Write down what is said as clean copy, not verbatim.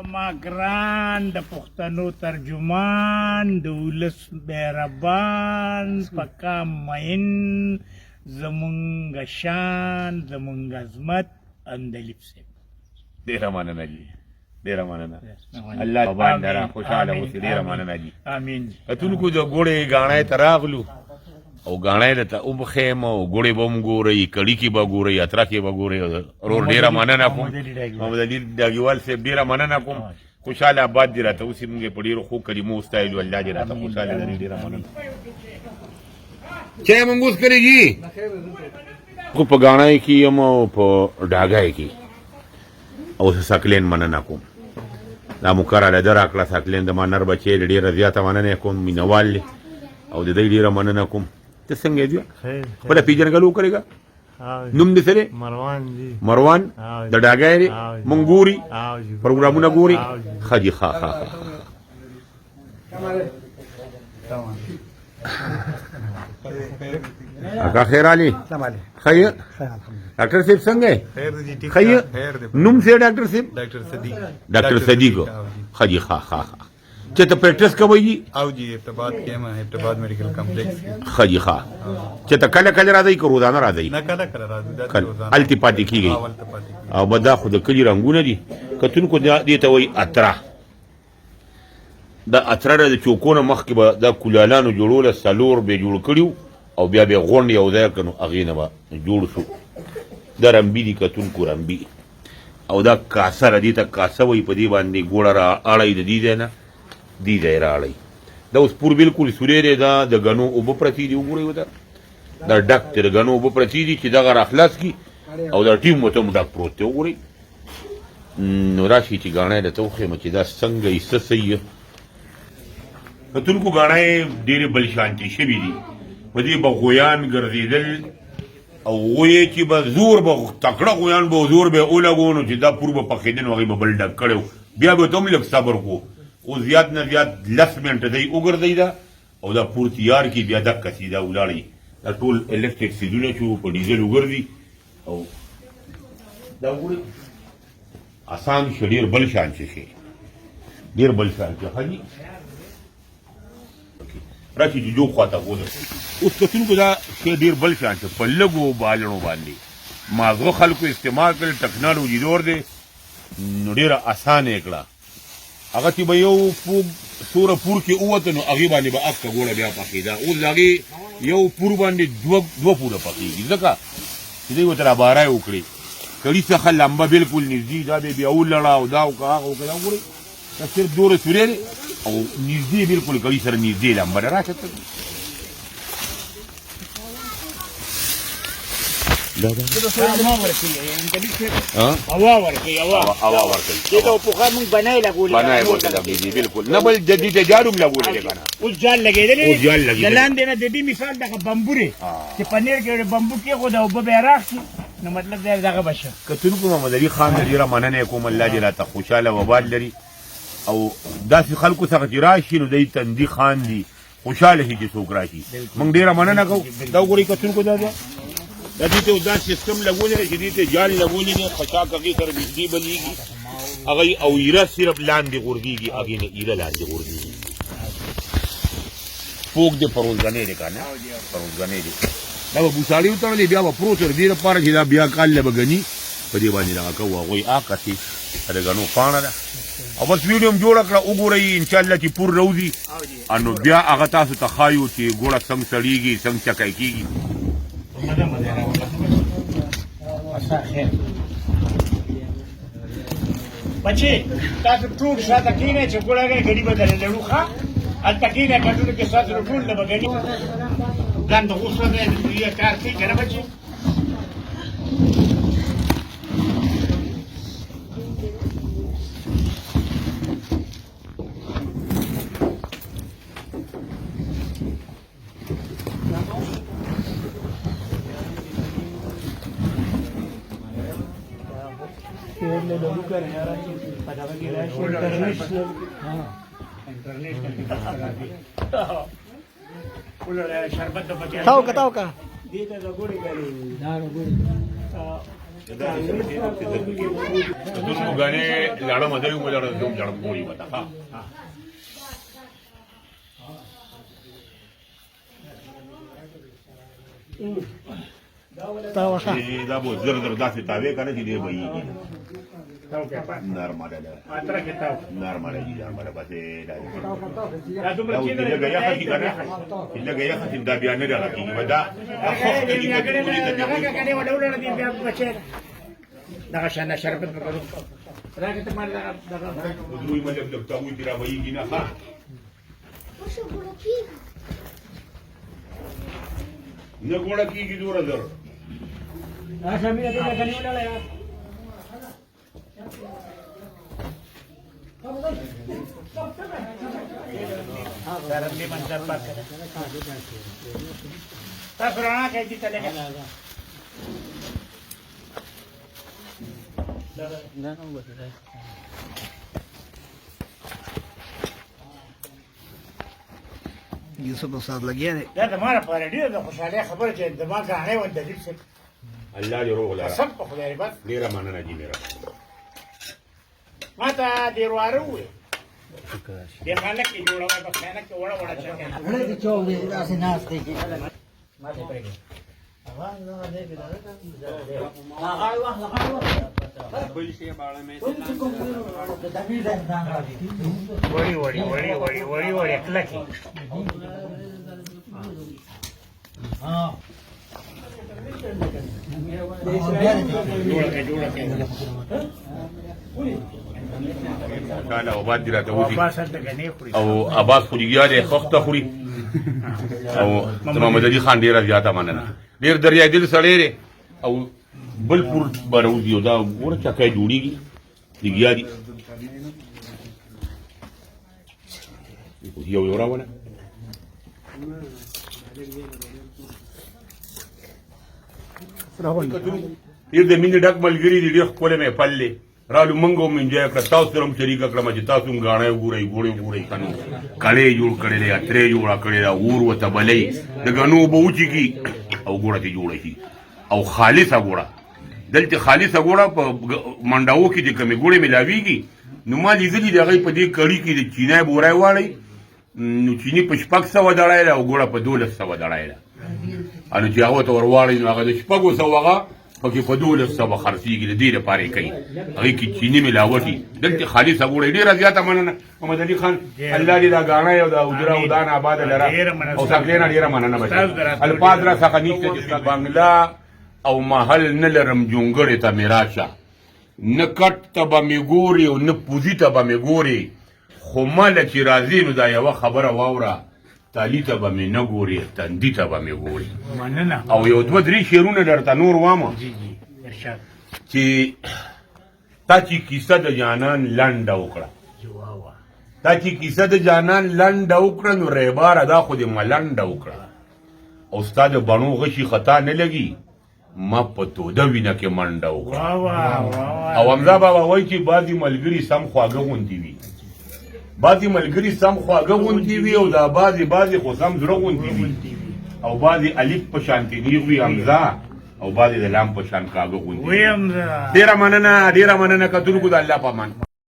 زما ګران د پښتنو ترجمان د ولس مهربان پکا مین زمونږ شان زمونږ عظمت اندلیب صاحب ډیره مننه جی ډیره مننه الله باندې را خوشاله اوسې ډیره مننه جی امین کتونکو د ګوړې غاڼې ته راغلو او غاڼې ته وبخیم او ګوړې به هم ګورئ کړي کې به ګورئ اتره کې به ګورئ ورور ډیره مننه کوم محمد علي ډاګیوال صاحب ډیره مننه کوم خوشاله آباد دي راته اوسې موږ په ډېرو ښو کلمو وستایلو الله دې راته خوشاله لري ډیره مننه چای منګوس کړی جی خو په غاڼې کې یم او په ډاګای کې او سکلین مننه کوم دا مکرره ده راکړه سکلین د ما نر بچی ډېره زیاته مننه کوم مینوال او د دې ډېره مننه کوم ته څنګه یې خپله پیژنګلو وکړېږه نوم دې څه دی مروان د ډاګای دی مونږ ګوري پروګرامونه ګوري ښه جي ښه ښه اکا خیر علي خیر ډاکټر صاحب څنګه خیر نوم څه ډاکټر صاحب ډاکټر صدیق ښه جي ښه ښه چې ته پریکټس کوئ جی او جی ابتباد کې ما ابتباد میډیکل کمپلیکس ښه جي ښه چې ته کله کله راځئ که روزانه راځئ نه کله کله راځو هلتې پاتې کېږئ او به دا خو د کلي رنګونه دي کتونکو دې ته وایي اتره دا اتره د چوکونه مخکې به دا کولالانو جوړوله څلور به یې جوړ کړي او بیا به یې غونډ یو ځای کړو هغې نه به جوړ شو دا رمبي دي کتونکو رمبي او دا کاسه را دې ته کاسه وایي په دې باندې ګوړه را اړئ د دې ځای نه دې ځای را اړئ دا اوس پور بالکل سورې دی دا د ګنو اوبه پرتې دي وګورئ ورته دا ډک دی د ګنو اوبه پرتې دي چې دغه را خلاص کړي او دا ټیم ورته هم ډک پروت دی وګورئ نو راشي چې ګاڼی درته وښیم چې دا څنګه یې څه صحیح کتونکو ګاڼی ډېرې بل شانتې شوي دي په دې به غویان ګرځېدل او غویې چې به زور به تکړه غویان به زور به یې ولګو نو چې دا پور به پخېده نو هغې به بل ډک کړی بیا به ته هم لږ صبر کړو خو زیات نه زیات 10 منټه دی وګرځئ دا او دا پور تیار کړي بیا دقه سیده ولاړئ دا ټول الکټریک سیزونه چې په ډیزل وګرځي او دا وګورئ اسان شي ډېر بل شان شي ډېر بل شان شي ښه جي راشي چې جو خواته وګورئ اوس کتونکو دا شی ډېر بل شان شي په لږو بالڼو باندې ماغه خلکو استعمال کړل ټکنالوژي دور دی نو ډېره اسانه یې کړه هغه چې به یو سوره پور کې ووته نو هغې باندې به اکه ګوړه بیا پخېده اوس د هغې یو پور باندې دوه پوره پخېږي ځکه چې دوی ورته رابارای وکړي کړي څخه لمبه بالکل نږدې دا به بیا ولړه او دا وکړه هغه وکړه دا وګورئ دا صرف دوره سورې دی او نږدې بالکل کړي سره نږدې لمبه ده راشه ته هوا ورکوي هوا ورکوي دې ته پخوا موږ بنای لګولې بالکل نه بل جدي ته جاړو هم لګولې دی که نه اوس جال لګېدلې د لاندې نه د دې مثال دغه بمبورې چې پنیر کې بمبو کېښود او اوبه به یې راکړي نو مطلب دی دغه به شه کتونکو محمد علي خان ډېره مننه یې کوم الله دې راته خوشحاله وبال لري او داسې خلکو څخه چې راشي نو دی تندي خان دي خوشحاله شي چې څوک راشي موږ ډېره مننه کوو دا وګورئ کتونکو دا دا دې ته دا سیستم لګولی دی چې دې ته جال لګولی دی خشاک هغې سره بجلي بلیږي هغه او ایره صرف لاندې غورځېږي هغې نه ایره لاندې غورځېږي پوک دی پروزګنې دی که نه پروزګنې دی دا به بوساړې وتړلې بیا به پروت ور دې لپاره چې دا بیا کال له به ګني په دې باندې دغه کوو هغوی آکسي د ګنو پاڼه ده او بس ویډیو هم جوړه کړه وګورئ انشاءالله چې پور روځي نو بیا هغه تاسو ته ښایو چې ګوړه څنګه سړېږي څنګه چکی کېږي بچې تاسو ټول شاته کېنئ چې ګوړه ګډي به درې لرو ښه هلته کېنئ کټونه کې ستاسو ټول نه به ګډي ځان د غوسه دی کار کوي که نه بچې Tahu ka? Dito sa guri kali. دوسرو غانه لړم ادیو ملړ دوم جړم کوی وتا ها دا بو زر زر داسې تاوی کنه چې دی وایي نرمه ده نرمه ده نرمه بسې دا لږه یخه چې کنه لږه یخه چې دا بیا نه دغه کېږي دا دغه شان شربت وکړو راګه ته مال دغه دوی مطلب د تاوی دی را وایي نه ها نه ګوړه کېږي دوره زر راشه مې دې کني ولاله یار درندې منځر پات کړه تاسو رانا کې دې تلګه یوسف استاد لګیا دی دا زموږ لپاره ډېره د خوشحالۍ خبره چې زما ګاڼې و د دې څه الله دې روغ لاره سب په خدای بس ډېره مننه جی میرا ما ته ډېر واره وې دې خلک کې جوړوي په خانه کې وړه وړه چا کنه غړې دې چوک دې داسې ناس دی ما ته پرېږه وړي وړي وړي وړي وړي وړي کلکې جوړه کې کاله او بعد راته ودی باسه د غنې خوري او عباس خوريګیا دې خخته خوري او محمد علي خان ډیره زیاته مننه ډیر دریا دل سړی او بل پور باروزی او دا ور چکه جوړیږي دیګیا دي یو یو راونه یو د مینې ډک ملګری دی ډېر ښکلی مې پلې رالو مونږ هم انجوی کړه تاسو سره هم شریکه کړم چې تاسو هم ګاڼی وګورئ ګوړې وګورئ که نو کړی جوړ کړی دی اترې جوړه کړې ده اور ورته بلی د ګنو اوبه وچېږي او ګوړه چې جوړه شي او خالصه ګوړه دلته خالصه ګوړه په منډاو کې چې کومې ګوړې ملاویږي نو ما لیدلي د هغې په دې کړي کې د چینی بوری واړئ نو چیني په 600 دړی ده او ګوړه په 1200 دړی ده نو چې هغه ته ور واړئ نو هغه د 600 هغه پکې په 1200 خرڅېږي د دې لپاره یې کوي هغې کې چیني ملاوټي دلته خالصه ګوړه ډېره زیاته مننه محمد علي خان الله دې دا ګاڼی او دا اوجره او دان آباده لره او ساکلې نه ډېره مننه بچي الفاظ را څخه نشته چې بنګلا او محل نه لرم جونګړې ته مې راشه نه کټ ته به مې ګوري او نه پوزي ته به مې ګوري خو مله چې راځي نو دا یوه خبره واوره تالی ته به مې نه ګوري تندي ته به مې ګوري مننه او یو دوه درې شعرونه درته نور وامه ارشاد چې تا چې کیسه د جانان لنډه وکړه تا چې کیسه د جانان لنډه وکړه نو ریباره دا خو دې ملنډه وکړه او ستا د بڼو غشي خطا نه لګي ما په توده وینه کې منډه وکړه او حمزه بابا وایي چې بعضې ملګري سم خواږه غوندې وي بعضې ملګري سم خواږه غوندې وي او دا بعضې خو سم زړه غوندې وي او بعضې الف په شانتې نیغ وي حمزه او بعضې د لام په شان کاږه غوندې وي ډېره مننه کتونکو د الله په امان